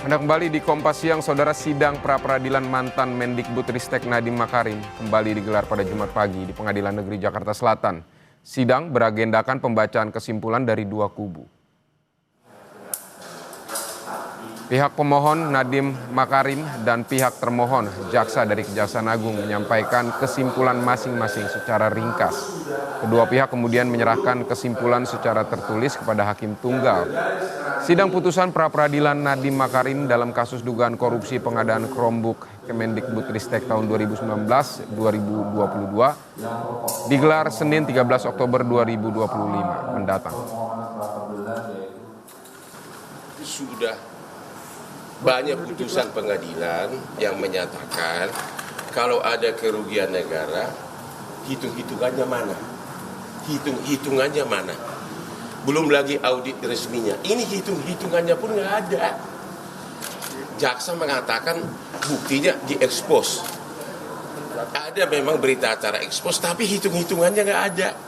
Anda kembali di Kompas Siang, Saudara. Sidang pra-peradilan mantan Mendikbudristek Nadiem Makarim kembali digelar pada Jumat pagi di Pengadilan Negeri Jakarta Selatan. Sidang beragendakan pembacaan kesimpulan dari dua kubu. Pihak pemohon Nadiem Makarim dan pihak termohon jaksa dari Kejaksaan Agung menyampaikan kesimpulan masing-masing secara ringkas. Kedua pihak kemudian menyerahkan kesimpulan secara tertulis kepada hakim tunggal. Sidang putusan pra-peradilan Nadiem Makarim dalam kasus dugaan korupsi pengadaan Chromebook Kemendikbudristek tahun 2019-2022 digelar Senin 13 Oktober 2025 mendatang. Sudah banyak putusan pengadilan yang menyatakan kalau ada kerugian negara, hitung-hitungannya mana? Hitung-hitungannya mana? Belum lagi audit resminya. Ini hitung-hitungannya pun nggak ada. Jaksa mengatakan buktinya diekspos. Ada memang berita acara ekspos, tapi hitung-hitungannya nggak ada.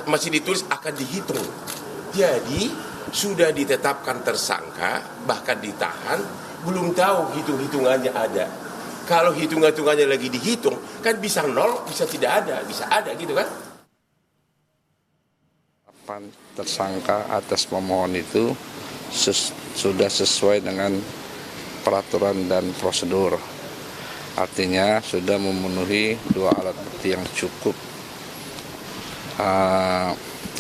Masih ditulis akan dihitung. Jadi sudah ditetapkan tersangka, bahkan ditahan, belum tahu hitung-hitungannya ada. Kalau hitung-hitungannya lagi dihitung, kan bisa nol, bisa tidak ada, bisa ada gitu kan. Tersangka atas pemohon itu sudah sesuai dengan peraturan dan prosedur. Artinya sudah memenuhi dua alat bukti yang cukup.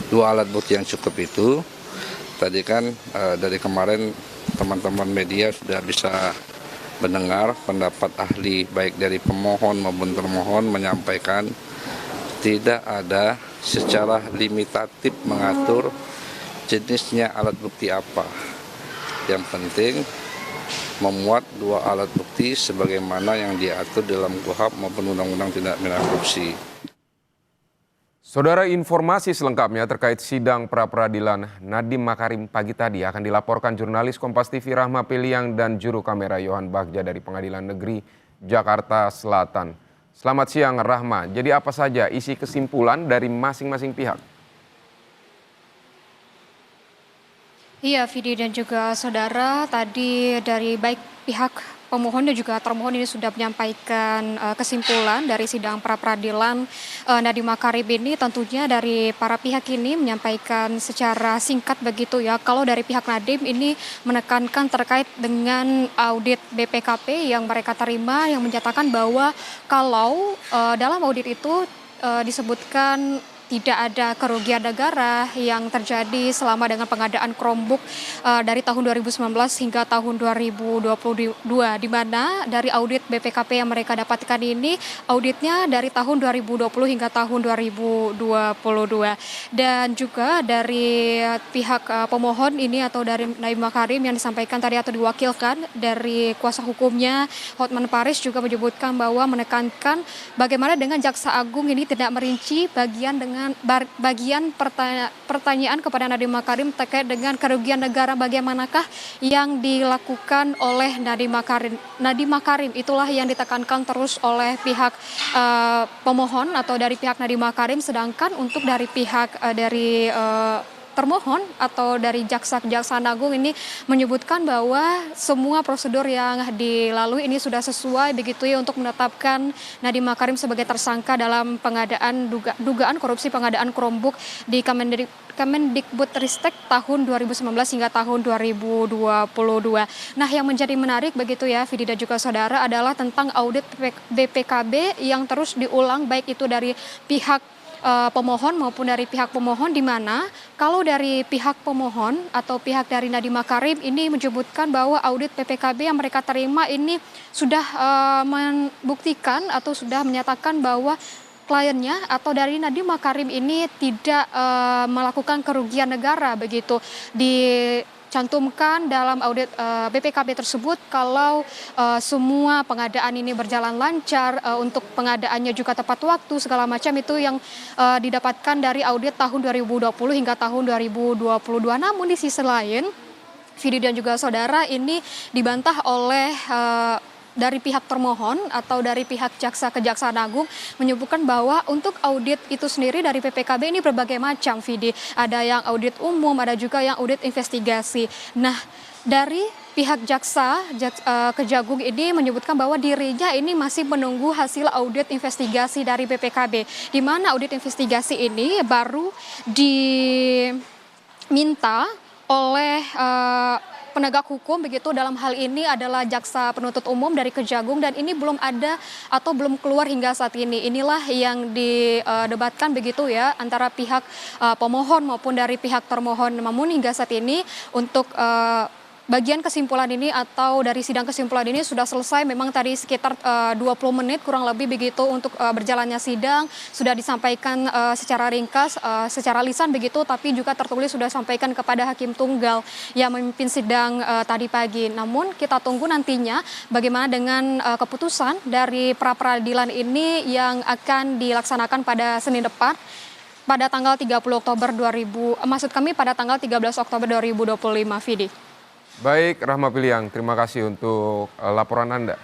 Dua alat bukti yang cukup itu tadi kan dari kemarin teman-teman media sudah bisa mendengar pendapat ahli baik dari pemohon maupun termohon menyampaikan tidak ada secara limitatif mengatur jenisnya alat bukti apa. Yang penting memuat dua alat bukti sebagaimana yang diatur dalam KUHP maupun Undang-Undang Tindak Pidana Korupsi. Saudara, informasi selengkapnya terkait sidang pra-peradilan Nadiem Makarim pagi tadi akan dilaporkan jurnalis Kompas TV Rahma Piliang dan juru kamera Yohan Bagja dari Pengadilan Negeri Jakarta Selatan. Selamat siang Rahma, jadi apa saja isi kesimpulan dari masing-masing pihak? Iya, Vidi dan juga saudara, tadi dari baik pihak pemohon dan juga termohon ini sudah menyampaikan kesimpulan dari sidang pra-peradilan Nadiem Makarim ini. Tentunya dari para pihak ini menyampaikan secara singkat begitu ya. Kalau dari pihak Nadiem ini menekankan terkait dengan audit BPKP yang mereka terima, yang menyatakan bahwa kalau dalam audit itu disebutkan tidak ada kerugian negara yang terjadi selama dengan pengadaan Chromebook dari tahun 2019 hingga tahun 2022, di mana dari audit BPKP yang mereka dapatkan ini auditnya dari tahun 2020 hingga tahun 2022. Dan juga dari pihak pemohon ini atau dari Nadiem Makarim yang disampaikan tadi atau diwakilkan dari kuasa hukumnya Hotman Paris juga menyebutkan bahwa menekankan bagaimana dengan Jaksa Agung ini tidak merinci bagian pertanyaan kepada Nadiem Makarim terkait dengan kerugian negara bagaimanakah yang dilakukan oleh Nadiem Makarim. Itulah yang ditekankan terus oleh pihak pemohon atau dari pihak Nadiem Makarim, sedangkan untuk dari pihak termohon atau dari Kejaksaan Agung ini menyebutkan bahwa semua prosedur yang dilalui ini sudah sesuai begitu ya untuk menetapkan Nadiem Makarim sebagai tersangka dalam pengadaan dugaan korupsi pengadaan Chromebook di Kemendikbudristek tahun 2019 hingga tahun 2022. Nah, yang menjadi menarik begitu ya Vidi dan juga saudara adalah tentang audit BPKB yang terus diulang baik itu dari pihak pemohon maupun dari pihak pemohon, di mana kalau dari pihak pemohon atau pihak dari Nadiem Makarim ini menyebutkan bahwa audit PPKB yang mereka terima ini sudah membuktikan atau sudah menyatakan bahwa kliennya atau dari Nadiem Makarim ini tidak melakukan kerugian negara begitu. Cantumkan dalam audit BPKB tersebut kalau semua pengadaan ini berjalan lancar, untuk pengadaannya juga tepat waktu, segala macam itu yang didapatkan dari audit tahun 2020 hingga tahun 2022. Namun di sisi lain, Vidi dan juga saudara, ini dibantah oleh dari pihak termohon atau dari pihak Kejaksaan Agung menyebutkan bahwa untuk audit itu sendiri dari PPKB ini berbagai macam, Vidi. Ada yang audit umum, ada juga yang audit investigasi. Nah, dari pihak jaksa Kejagung ini menyebutkan bahwa dirinya ini masih menunggu hasil audit investigasi dari BPKB, di mana audit investigasi ini baru diminta oleh penegak hukum, begitu dalam hal ini adalah jaksa penuntut umum dari Kejagung, dan ini belum ada atau belum keluar hingga saat ini. Inilah yang didebatkan begitu ya antara pihak pemohon maupun dari pihak termohon. Namun hingga saat ini untuk bagian kesimpulan ini atau dari sidang kesimpulan ini sudah selesai. Memang tadi sekitar 20 menit kurang lebih begitu untuk berjalannya sidang. Sudah disampaikan secara ringkas, secara lisan begitu, tapi juga tertulis sudah sampaikan kepada Hakim Tunggal yang memimpin sidang tadi pagi. Namun kita tunggu nantinya bagaimana dengan keputusan dari pra-peradilan ini yang akan dilaksanakan pada Senin depan pada tanggal 30 Oktober pada tanggal 13 Oktober 2025, Vidi. Baik, Rahma Piliang, terima kasih untuk laporan Anda.